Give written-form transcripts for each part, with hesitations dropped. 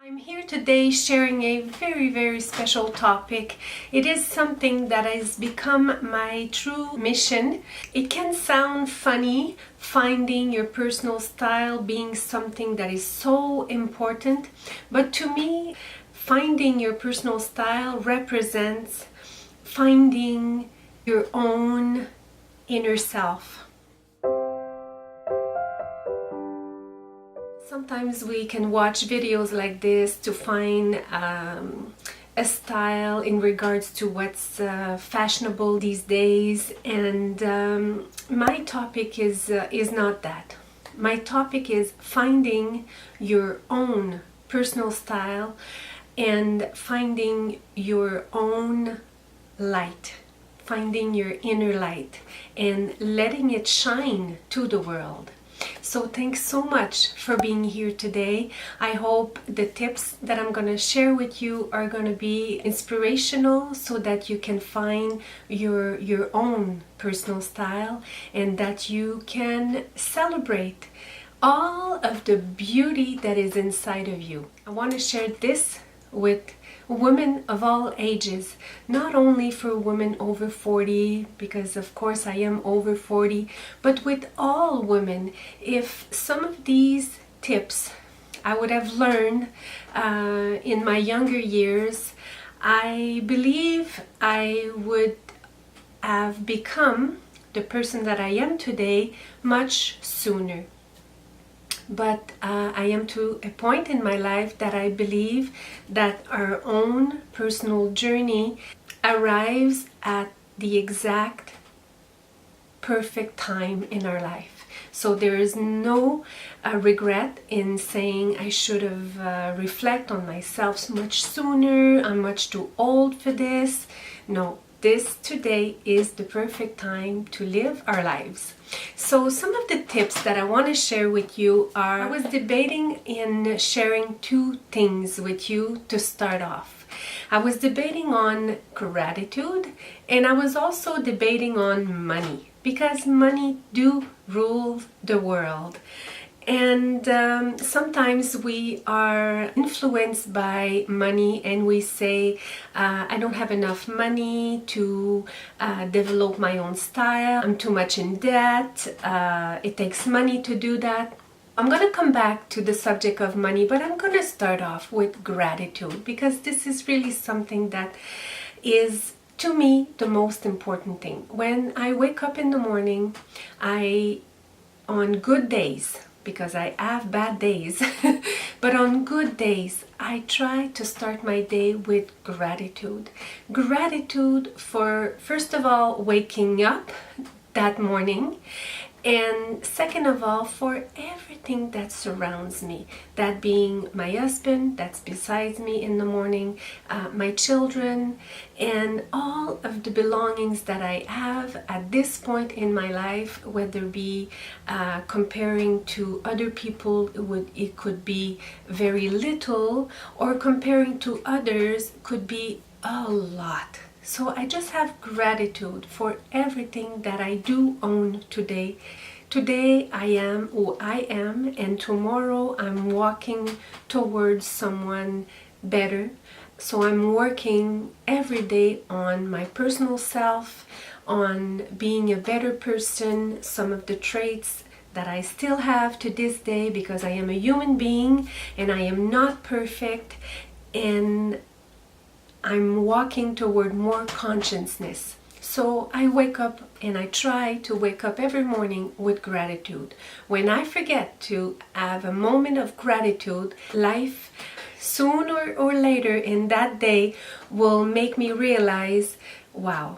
I'm here today sharing a very special topic. It is something that has become my true mission. It can sound funny, finding your personal style being something that is so important, but to me, finding your personal style represents finding your own inner self. Sometimes we can watch videos like this to find a style in regards to what's fashionable these days, and my topic is not that. My topic is finding your own personal style and finding your own light, finding your inner light and letting it shine to the world. So thanks so much for being here today. I hope the tips that I'm going to share with you are going to be inspirational so that you can find your own personal style and that you can celebrate all of the beauty that is inside of you. I want to share this with women of all ages, not only for women over 40, because of course I am over 40, but with all women. If some of these tips I would have learned in my younger years, I believe I would have become the person that I am today much sooner. But I am to a point in my life that I believe that our own personal journey arrives at the exact perfect time in our life. So there is no regret in saying I should have reflected on myself much sooner, I'm much too old for this. No, this today is the perfect time to live our lives. So some of the tips that I want to share with you are, I was debating in sharing two things with you to start off. I was debating on gratitude, and I was also debating on money, because money do rule the world. And sometimes we are influenced by money and we say, I don't have enough money to develop my own style, I'm too much in debt, it takes money to do that. I'm going to come back to the subject of money, but I'm going to start off with gratitude, because this is really something that is, to me, the most important thing. When I wake up in the morning, on good days, because I have bad days, but on good days, I try to start my day with gratitude. Gratitude for, first of all, waking up that morning, and second of all, for everything that surrounds me, that being my husband that's beside me in the morning, my children, and all of the belongings that I have at this point in my life, whether it be comparing to other people, it could be very little, or comparing to others could be a lot. So I just have gratitude for everything that I do own today. Today I am who I am, and tomorrow I'm walking towards someone better. So I'm working every day on my personal self, on being a better person, some of the traits that I still have to this day, because I am a human being and I am not perfect, and I'm walking toward more consciousness. So I wake up, and I try to wake up every morning with gratitude. When I forget to have a moment of gratitude, life sooner or later in that day will make me realize, wow,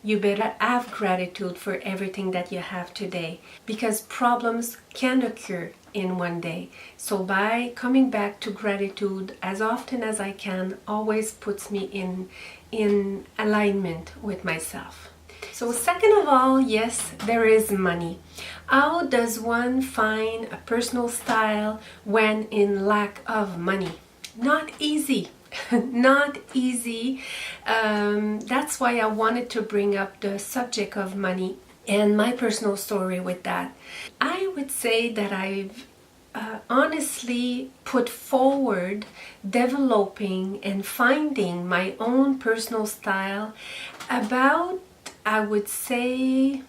you better have gratitude for everything that you have today, because problems can occur in one day. So by coming back to gratitude as often as I can always puts me in alignment with myself. So second of all, yes, there is money. How does one find a personal style when in lack of money? Not easy. Not easy. That's why I wanted to bring up the subject of money and my personal story with that. I would say that I've honestly put forward developing and finding my own personal style about, I would say,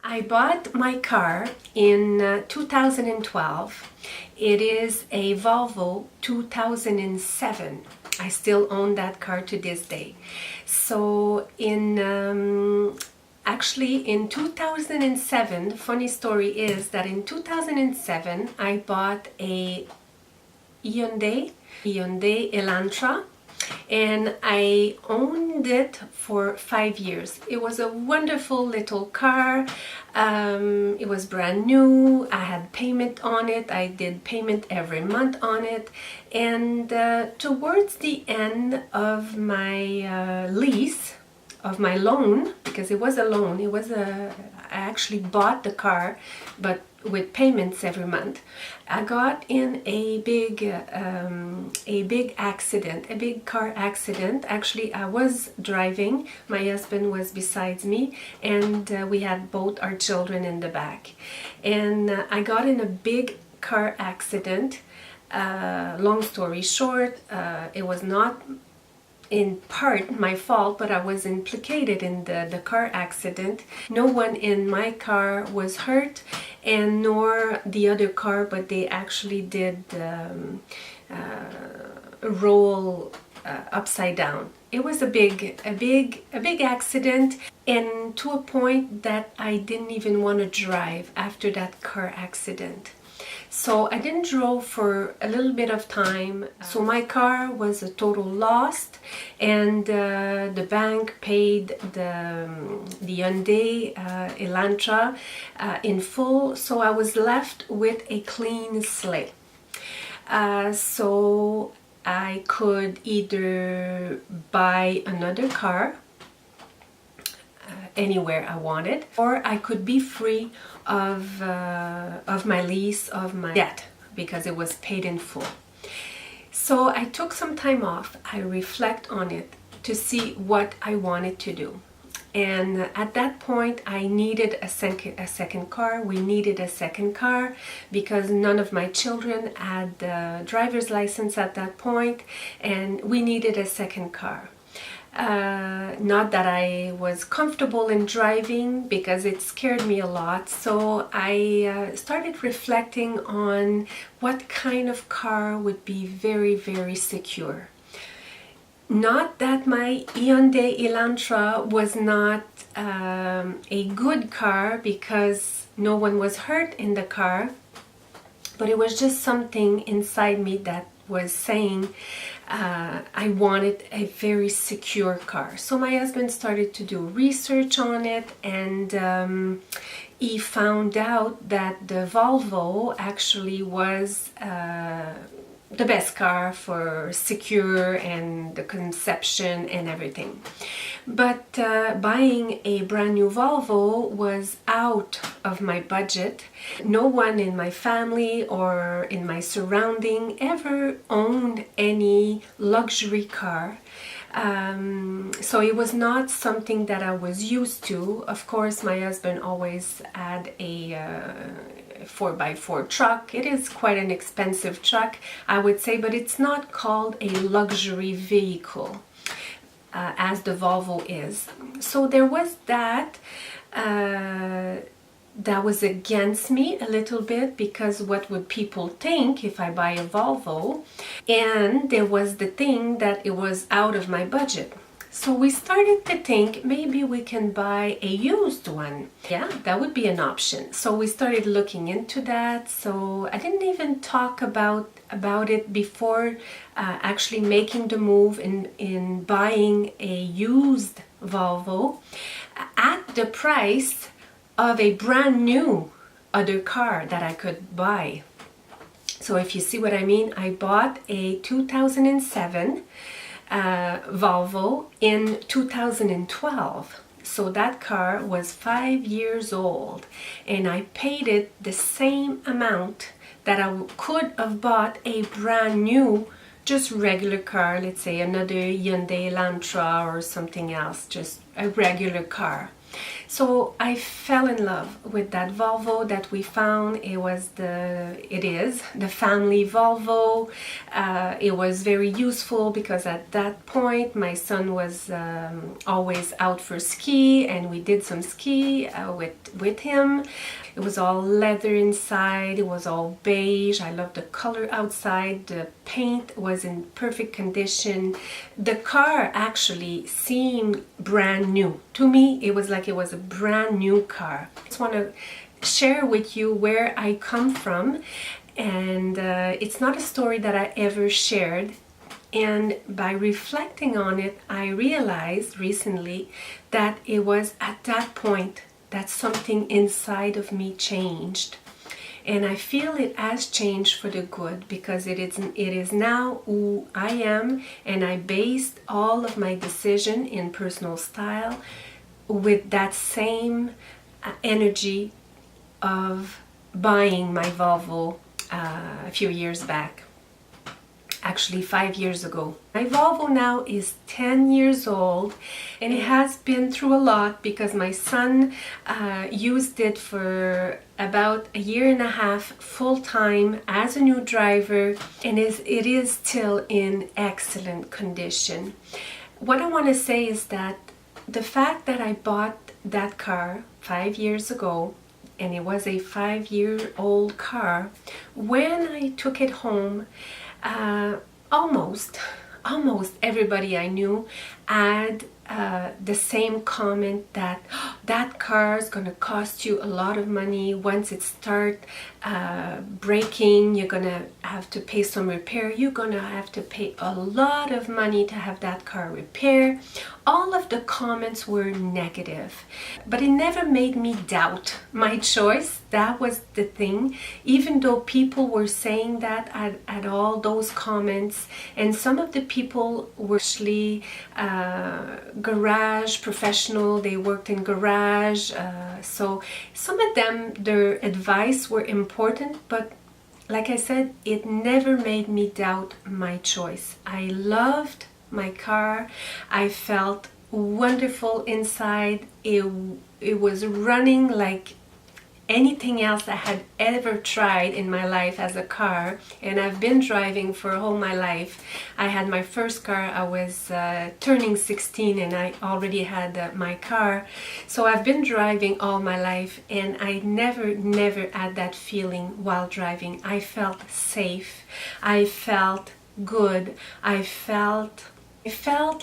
I bought my car in 2012. It is a Volvo 2007. I still own that car to this day. So actually in 2007, the funny story is that in 2007 I bought a Hyundai Elantra, and I owned it for 5 years. It was a wonderful little car. It was brand new. I had payment on it. I did payment every month on it. And towards the end of my lease, of my loan, because it was a loan, I actually bought the car, but with payments every month, I got in a big accident, a big car accident. Actually, I was driving, my husband was beside me, and we had both our children in the back. And I got in a big car accident. Long story short, it was not in part my fault, but I was implicated in the car accident. No one in my car was hurt, and nor the other car, but they actually did roll upside down. It was a big accident, and to a point that I didn't even want to drive after that car accident. So I didn't drive for a little bit of time. So my car was a total loss, and the bank paid the Hyundai Elantra in full. So I was left with a clean slate. So I could either buy another car anywhere I wanted, or I could be free of my lease, of my debt, because it was paid in full. So I took some time off. I reflect on it to see what I wanted to do. And at that point, I needed a second car. We needed a second car because none of my children had the driver's license at that point, and we needed a second car. Not that I was comfortable in driving, because it scared me a lot. So I started reflecting on what kind of car would be very, very secure. Not that my Hyundai Elantra was not a good car, because no one was hurt in the car, but it was just something inside me that was saying I wanted a very secure car. So my husband started to do research on it, and he found out that the Volvo actually was the best car for secure and the conception and everything. But buying a brand new Volvo was out of my budget. No one in my family or in my surrounding ever owned any luxury car. So it was not something that I was used to. Of course, my husband always had a 4x4 truck. It is quite an expensive truck, I would say, but it's not called a luxury vehicle as the Volvo is. So there was that was against me a little bit, because what would people think if I buy a Volvo? And there was the thing that it was out of my budget. So we started to think maybe we can buy a used one. Yeah, that would be an option. So we started looking into that. So I didn't even talk about it before actually making the move in buying a used Volvo at the price of a brand new other car that I could buy. So if you see what I mean, I bought a 2007 Volvo in 2012. So that car was 5 years old, and I paid it the same amount that I could have bought a brand new, just regular car, let's say another Hyundai Elantra or something else, just a regular car. So I fell in love with that Volvo that we found. It is the family Volvo. It was very useful because at that point my son was always out for ski, and we did some ski with him. It was all leather inside, it was all beige. I loved the color outside. The paint was in perfect condition. The car actually seemed brand new. To me, it was like it was a brand new car. I just want to share with you where I come from, and it's not a story that I ever shared. And by reflecting on it, I realized recently that it was at that point that something inside of me changed. And I feel it has changed for the good, because it is now who I am, and I based all of my decision in personal style with that same energy of buying my Volvo a few years back. Actually 5 years ago. My Volvo now is 10 years old, and it has been through a lot because my son used it for about a year and a half full-time as a new driver, and it is still in excellent condition. What I want to say is that the fact that I bought that car 5 years ago, and it was a 5-year-old car, when I took it home, almost everybody I knew had the same comment that that car is going to cost you a lot of money. Once it starts breaking, you're going to have to pay some repair. You're going to have to pay a lot of money to have that car repaired. All of the comments were negative, but it never made me doubt my choice. That was the thing. Even though people were saying that at all those comments, and some of the people were actually garage professional, they worked in garage, so some of them, their advice were important, but like I said, it never made me doubt my choice. I loved my car. I felt wonderful inside. It was running like anything else I had ever tried in my life as a car, and I've been driving for all my life. I had my first car, I was turning 16, and I already had my car, so I've been driving all my life, and I never had that feeling while driving. I felt safe, I felt good, I felt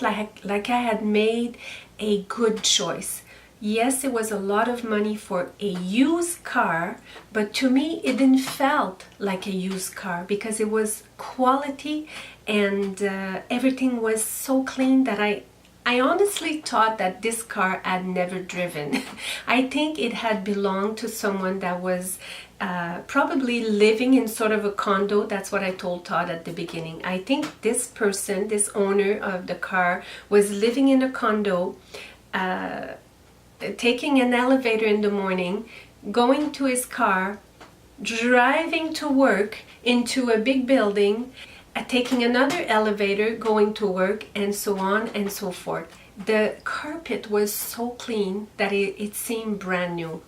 like I had made a good choice. Yes, it was a lot of money for a used car, but to me it didn't felt like a used car because it was quality, and everything was so clean that I honestly thought that this car had never driven. I think it had belonged to someone that was probably living in sort of a condo. That's what I told Todd at the beginning. I think this person, this owner of the car, was living in a condo, taking an elevator in the morning, going to his car, driving to work into a big building, taking another elevator, going to work, and so on and so forth. The carpet was so clean that it seemed brand new.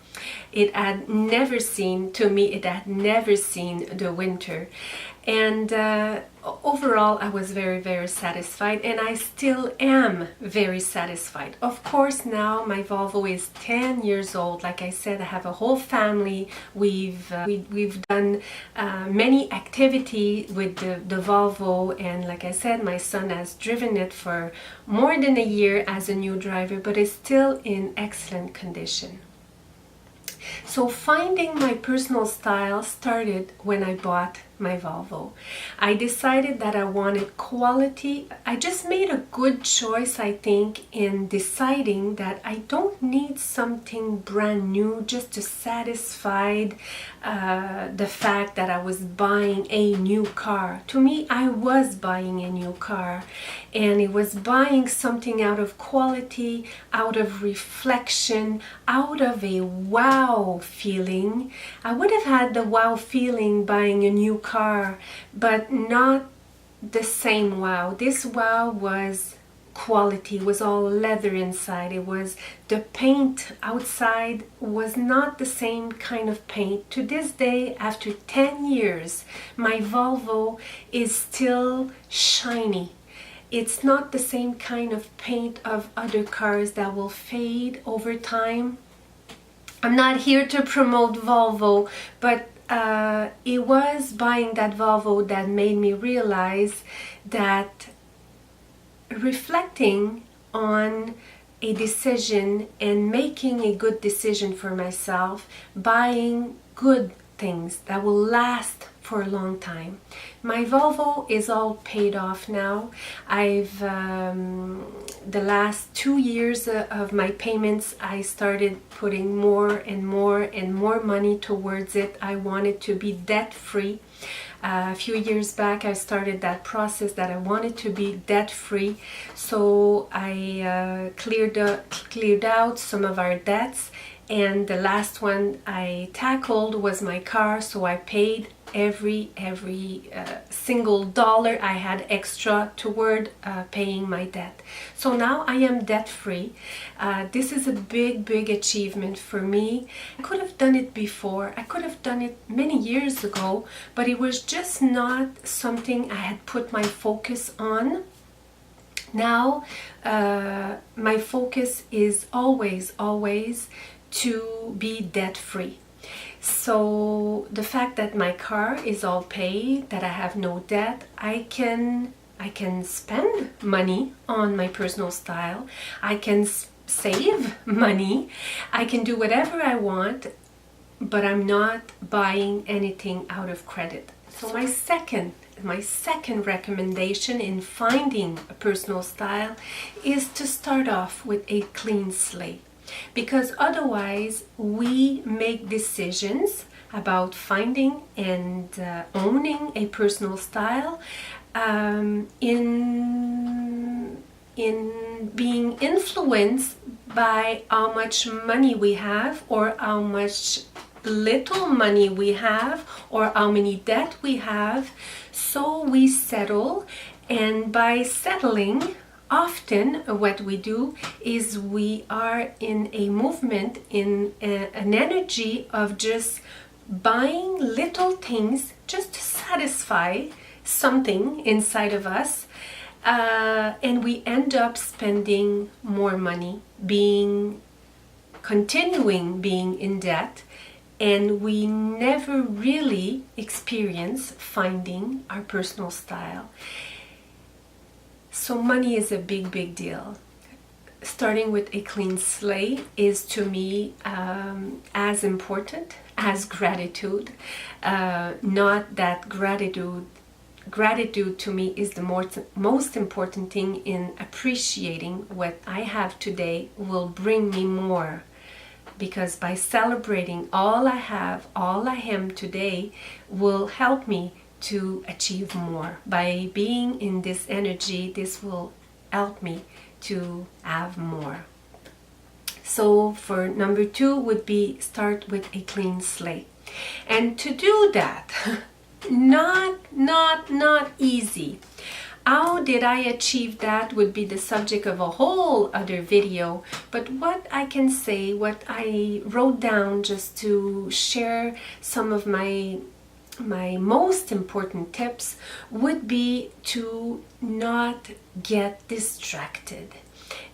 It had never seen the winter. And overall, I was very satisfied, and I still am very satisfied. Of course, now my Volvo is 10 years old. Like I said, I have a whole family. We've done many activities with the Volvo, and like I said, my son has driven it for more than a year as a new driver, but it's still in excellent condition. So finding my personal style started when I bought my Volvo. I decided that I wanted quality. I just made a good choice, I think, in deciding that I don't need something brand new just to satisfy the fact that I was buying a new car. To me, I was buying a new car, and it was buying something out of quality, out of reflection, out of a wow feeling. I would have had the wow feeling buying a new car, but not the same wow. This wow was quality, it was all leather inside. It was, the paint outside was not the same kind of paint. To this day, after 10 years, my Volvo is still shiny. It's not the same kind of paint of other cars that will fade over time. I'm not here to promote Volvo, but it was buying that Volvo that made me realize that reflecting on a decision and making a good decision for myself, buying good things that will last for a long time. My Volvo is all paid off now. I've the last 2 years of my payments, I started putting more and more and more money towards it. I wanted to be debt free. A few years back I started that process that I wanted to be debt free, so I cleared out some of our debts, and the last one I tackled was my car, so I paid every single dollar I had extra toward paying my debt. So now I am debt free. This is a big achievement for me. I could have done it before. I could have done it many years ago, but it was just not something I had put my focus on. Now my focus is always to be debt free. So the fact that my car is all paid, that I have no debt, I can spend money on my personal style, I can save money, I can do whatever I want, but I'm not buying anything out of credit. So my second recommendation in finding a personal style is to start off with a clean slate. Because otherwise we make decisions about finding and owning a personal style in being influenced by how much money we have, or how much little money we have, or how many debt we have. So we settle, and by settling, often what we do is we are in a movement, in an energy of just buying little things just to satisfy something inside of us, and we end up spending more money, continuing being in debt, and we never really experience finding our personal style. So money is a big deal. Starting with a clean slate is, to me, as important as gratitude. Not that gratitude to me is the most important thing in appreciating what I have today will bring me more. Because by celebrating all I have, all I am today, will help me to achieve more. By being in this energy, this will help me to have more. So for number 2 would be start with a clean slate. And to do that, not easy. How did I achieve that would be the subject of a whole other video, but what I can say, what I wrote down just to share some of my most important tips would be to not get distracted.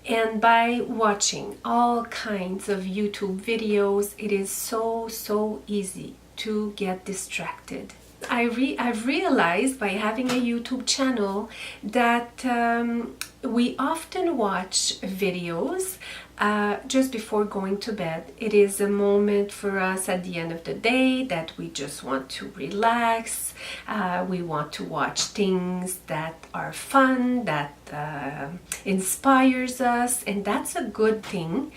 And by watching all kinds of YouTube videos, it is so easy to get distracted. I've realized by having a YouTube channel that we often watch videos just before going to bed. It is a moment for us at the end of the day that we just want to relax. We want to watch things that are fun, that inspires us, and that's a good thing.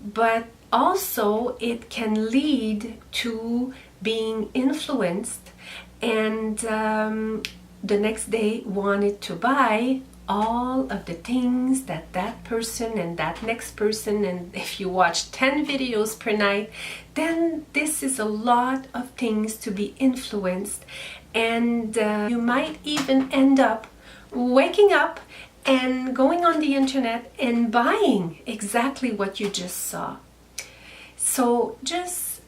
But also it can lead to being influenced, and the next day wanted to buy all of the things that person and that next person, and if you watch 10 videos per night, then this is a lot of things to be influenced, and you might even end up waking up and going on the internet and buying exactly what you just saw. So just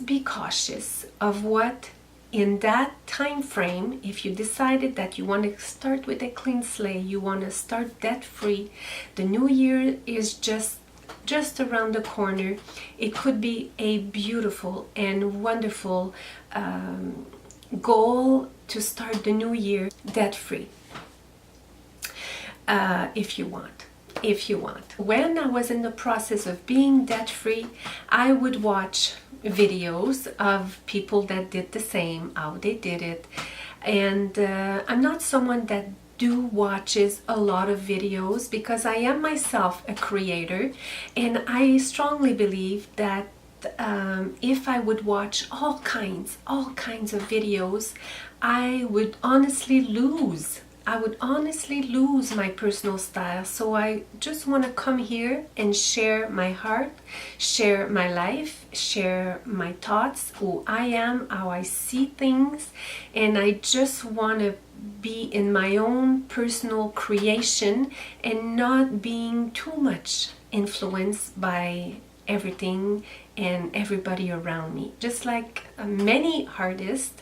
be cautious of what in that time frame. If you decided that you want to start with a clean slate, you want to start debt-free, the new year is just around the corner. It could be a beautiful and wonderful goal to start the new year debt-free, if you want. When I was in the process of being debt-free, I would watch videos of people that did the same, how they did it. And I'm not someone that watches a lot of videos, because I am myself a creator, and I strongly believe that if I would watch all kinds of videos, I would honestly lose my personal style. So I just want to come here and share my heart, share my life, share my thoughts, who I am, how I see things, and I just want to be in my own personal creation and not being too much influenced by everything and everybody around me. Just like many artists,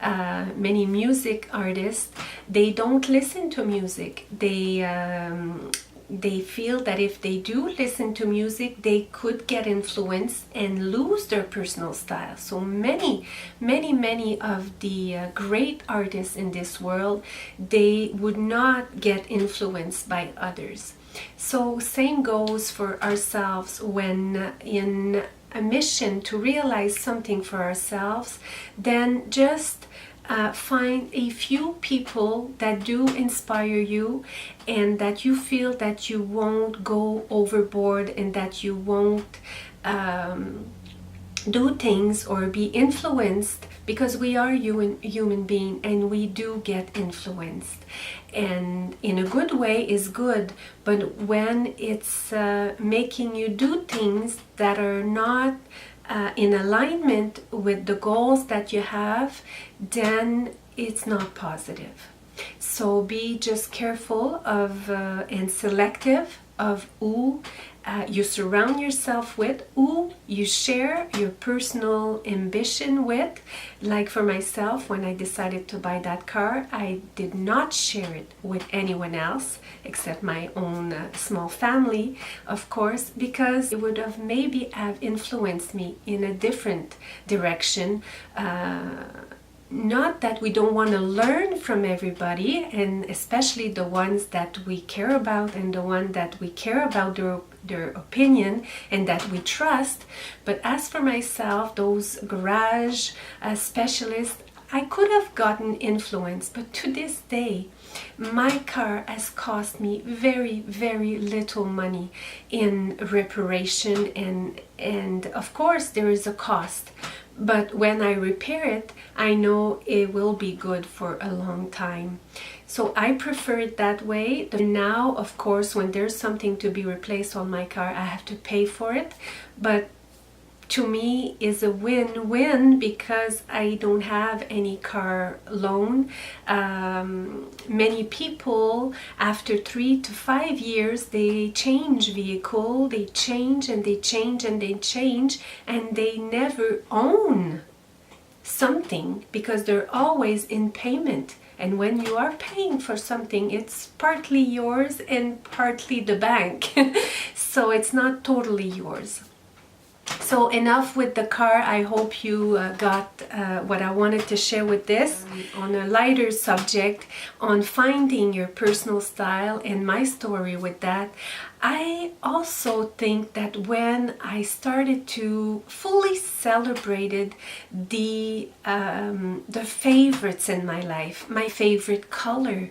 many music artists, they don't listen to music. They feel that if they do listen to music, they could get influenced and lose their personal style. So many of the great artists in this world, they would not get influenced by others. So same goes for ourselves when in a mission to realize something for ourselves. Then just find a few people that do inspire you, and that you feel that you won't go overboard, and that you won't do things or be influenced, because we are human being and we do get influenced, and in a good way is good. But when it's making you do things that are not in alignment with the goals that you have, then it's not positive. So be just careful of and selective of who you surround yourself with, who you share your personal ambition with. Like for myself, when I decided to buy that car, I did not share it with anyone else except my own small family, of course, because it would have maybe have influenced me in a different direction. Not that we don't want to learn from everybody, and especially the ones that we care about, and the one that we care about their opinion and that we trust. But as for myself, those garage specialists, I could have gotten influence, but to this day, my car has cost me very little money in reparation, and of course there is a cost. But when I repair it, I know it will be good for a long time. So I prefer it that way. Now, of course, when there's something to be replaced on my car, I have to pay for it. But to me is a win-win, because I don't have any car loan. Many people, after 3 to 5 years, they change vehicle, they change and they change and they change, and they never own something because they're always in payment. And when you are paying for something, it's partly yours and partly the bank. So it's not totally yours. So enough with the car. I hope you got what I wanted to share with this. On a lighter subject, on finding your personal style and my story with that, I also think that when I started to fully celebrated the favorites in my life, my favorite color,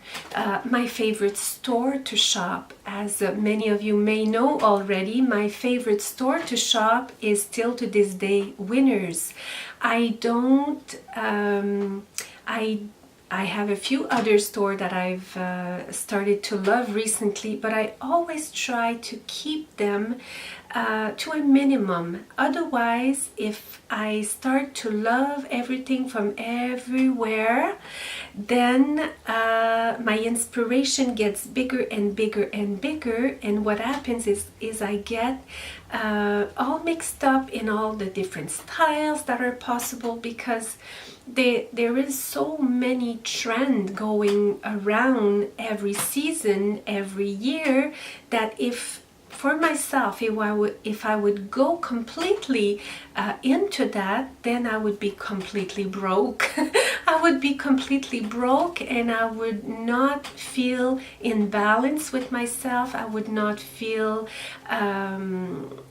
my favorite store to shop. As many of you may know already, my favorite store to shop is still to this day Winners. I have a few other stores that I've started to love recently, but I always try to keep them to a minimum. Otherwise, if I start to love everything from everywhere, then my inspiration gets bigger and bigger and bigger, and what happens is I get all mixed up in all the different styles that are possible, because there is so many trends going around every season, every year, that if for myself, if I would go completely into that, then I would be completely broke. I would be completely broke, and I would not feel in balance with myself. I would not feel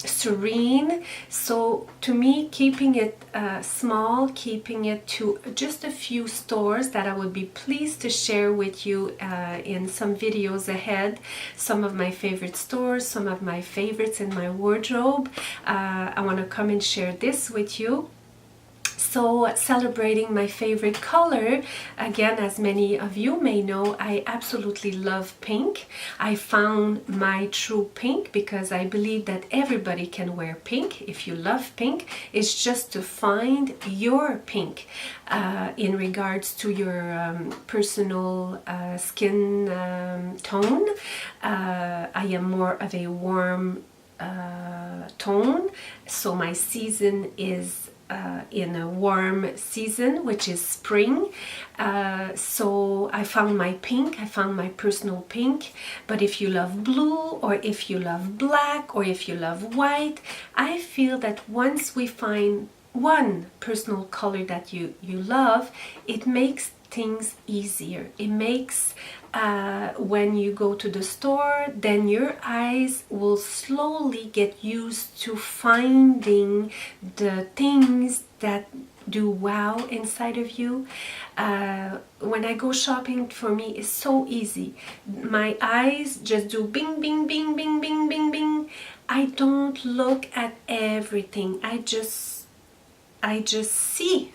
serene. So to me, keeping it small, keeping it to just a few stores that I would be pleased to share with you in some videos ahead, some of my favorite stores, some of my favorites in my wardrobe. I want to come and share this with you. So, celebrating my favorite color, again, as many of you may know, I absolutely love pink. I found my true pink because I believe that everybody can wear pink. If you love pink, it's just to find your pink in regards to your personal skin tone. I am more of a warm tone, so my season is in a warm season, which is spring. So I found my pink, I found my personal pink. But if you love blue, or if you love black, or if you love white, I feel that once we find one personal color that you love, it makes things easier. It makes when you go to the store, then your eyes will slowly get used to finding the things that do wow inside of you. When I go shopping, for me, it's so easy. My eyes just do bing, bing, bing, bing, bing, bing, bing. I don't look at everything. I just see.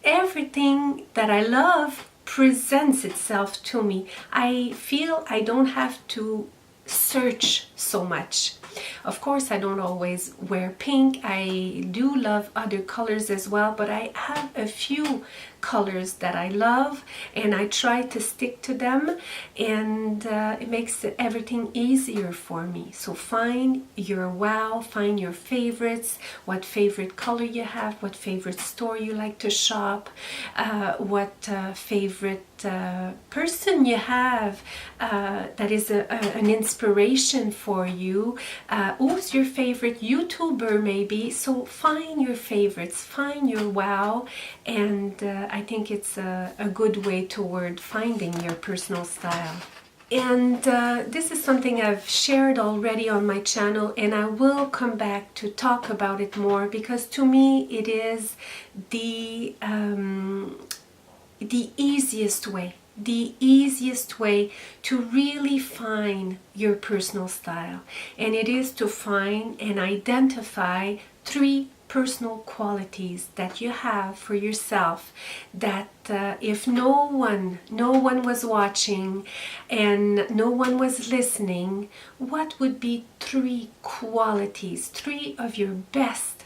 Everything that I love presents itself to me. I feel I don't have to search so much. Of course, I don't always wear pink. I do love other colors as well, but I have a few colors that I love, and I try to stick to them, and it makes everything easier for me. So find your wow, find your favorites, what favorite color you have, what favorite store you like to shop, what favorite person you have that is an inspiration for you. Who's your favorite YouTuber maybe? So find your favorites, find your wow, and I think it's a good way toward finding your personal style. And this is something I've shared already on my channel, and I will come back to talk about it more, because to me it is the easiest way to really find your personal style, and it is to find and identify 3 personal qualities that you have for yourself, that if no one was watching and no one was listening, what would be 3 qualities, 3 of your best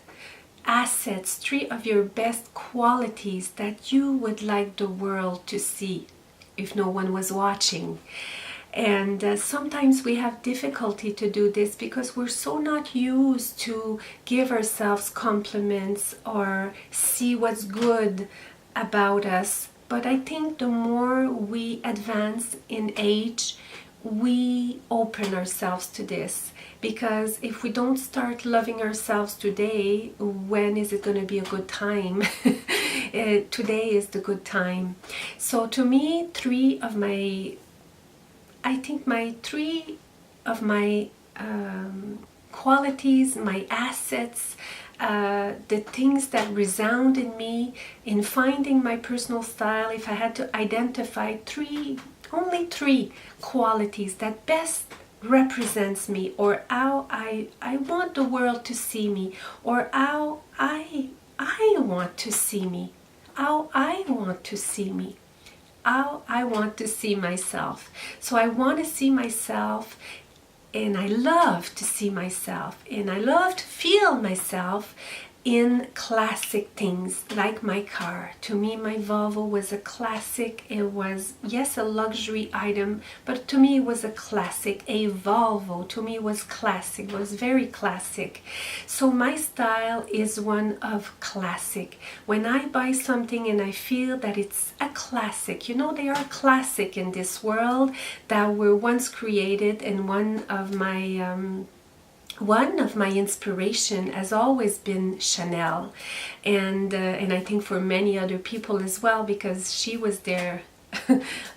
assets, 3 of your best qualities that you would like the world to see if no one was watching? And sometimes we have difficulty to do this because we're so not used to give ourselves compliments or see what's good about us. But I think the more we advance in age, we open ourselves to this, because if we don't start loving ourselves today, when is it going to be a good time? Today is the good time. So to me, 3 of my qualities, my assets, the things that resound in me in finding my personal style, if I had to identify only 3 qualities that best represents me, or how I want the world to see me, or how I want to see me, how I want to see me, how I want to see myself. So I want to see myself and I love to see myself, and I love to feel myself in classic things like my car. To me, my Volvo was a classic. It was, yes, a luxury item, but to me it was a classic. A Volvo to me was classic, was very classic. So my style is one of classic. When I buy something and I feel that it's a classic, you know, they are classic in this world that were once created, and one of my inspiration has always been Chanel, and I think for many other people as well, because she was there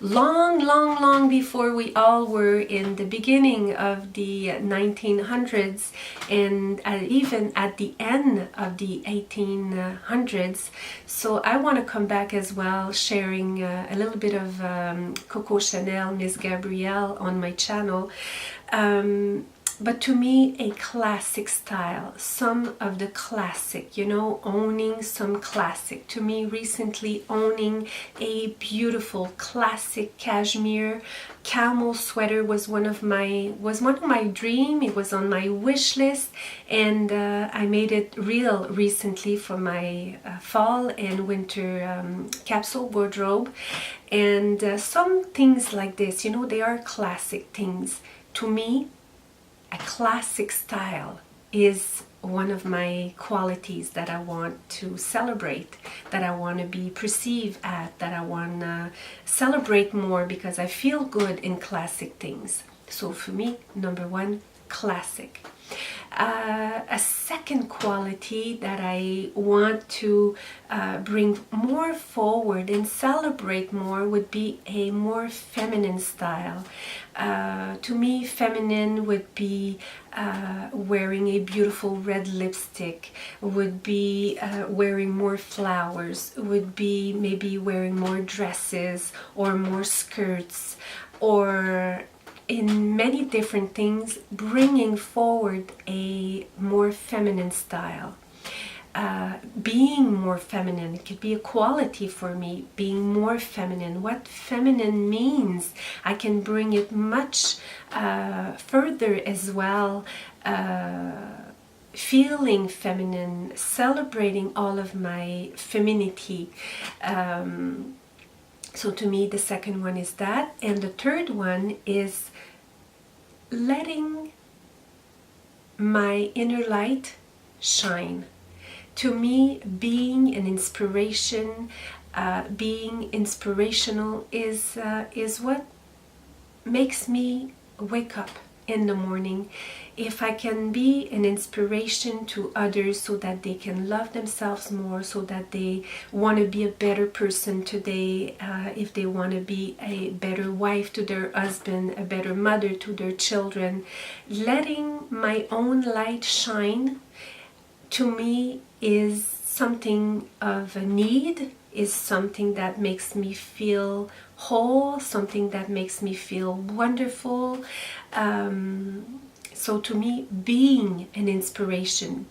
long before we all were, in the beginning of the 1900s, and even at the end of the 1800s. So I want to come back as well, sharing a little bit of Coco Chanel, Miss Gabrielle on my channel. But to me, a classic style, some of the classic, you know, owning some classic. To me, recently owning a beautiful classic cashmere camel sweater was one of my dream. It was on my wish list, and I made it real recently for my fall and winter capsule wardrobe. And some things like this, you know, they are classic things. To me, a classic style is one of my qualities that I want to celebrate, that I want to be perceived at, that I want to celebrate more, because I feel good in classic things. So for me, number one, classic. A second quality that I want to bring more forward and celebrate more would be a more feminine style. To me, feminine would be wearing a beautiful red lipstick, would be wearing more flowers, would be maybe wearing more dresses or more skirts, or in many different things, bringing forward a more feminine style. Being more feminine, it could be a quality for me, being more feminine. What feminine means, I can bring it much further as well. Feeling feminine, celebrating all of my femininity. So to me, the second one is that. And the third one is letting my inner light shine. To me, being an inspiration, being inspirational is what makes me wake up in the morning. If I can be an inspiration to others so that they can love themselves more, so that they want to be a better person today, if they want to be a better wife to their husband, a better mother to their children, letting my own light shine, to me, is something of a need, is something that makes me feel whole, something that makes me feel wonderful. So to me, being an inspiration,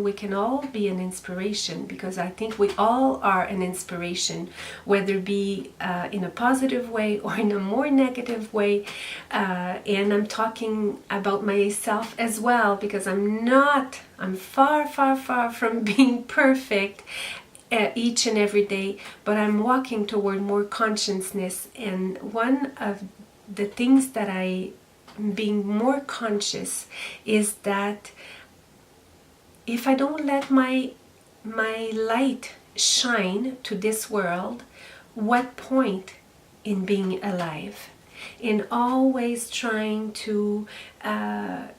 we can all be an inspiration, because I think we all are an inspiration, whether it be in a positive way or in a more negative way. And I'm talking about myself as well, because I'm far from being perfect each and every day, but I'm walking toward more consciousness. And one of the things that being more conscious is that if I don't let my light shine to this world, what point in being alive? In always trying to, by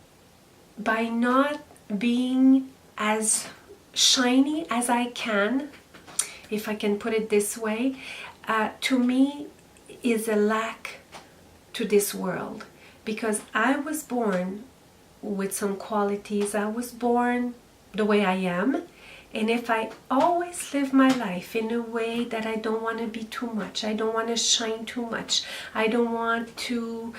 not being as shiny as I can, if I can put it this way, to me is a lack to this world. Because I was born with some qualities, I was born the way I am, and if I always live my life in a way that I don't want to be too much, I don't want to shine too much, I don't want to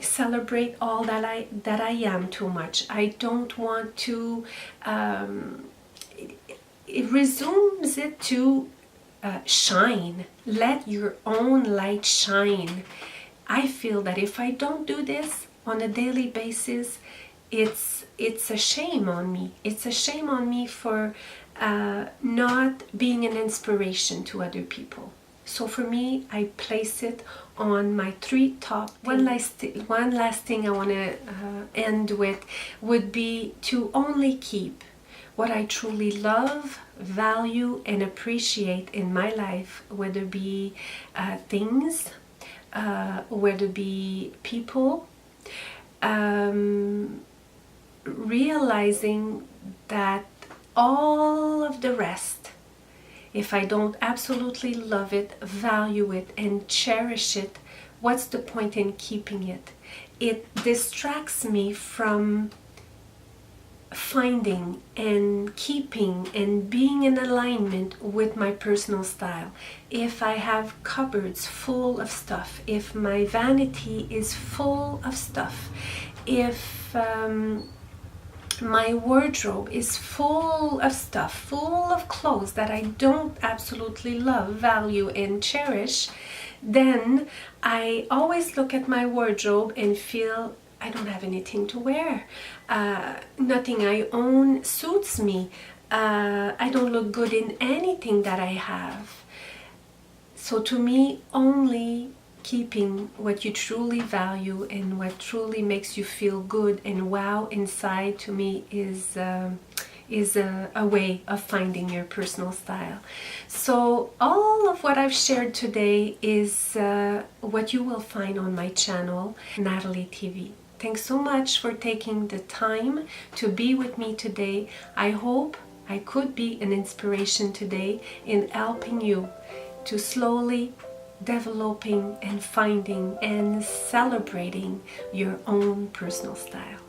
celebrate all that I am too much, I don't want to, it resumes it to shine, let your own light shine. I feel that if I don't do this on a daily basis, it's a shame on me. It's a shame on me for not being an inspiration to other people. So for me, I place it on my 3 top. One last thing I want to end with would be to only keep what I truly love, value, and appreciate in my life, whether it be things, whether it be people, realizing that all of the rest, if I don't absolutely love it, value it, and cherish it, what's the point in keeping it? It distracts me from finding and keeping and being in alignment with my personal style. If I have cupboards full of stuff, if my vanity is full of stuff, if my wardrobe is full of stuff, full of clothes that I don't absolutely love, value, and cherish, then I always look at my wardrobe and feel I don't have anything to wear. Nothing I own suits me. I don't look good in anything that I have. So to me, only keeping what you truly value and what truly makes you feel good and wow inside, to me, is a way of finding your personal style. So all of what I've shared today is what you will find on my channel, NATALIETV. Thanks so much for taking the time to be with me today. I hope I could be an inspiration today in helping you to slowly developing and finding and celebrating your own personal style.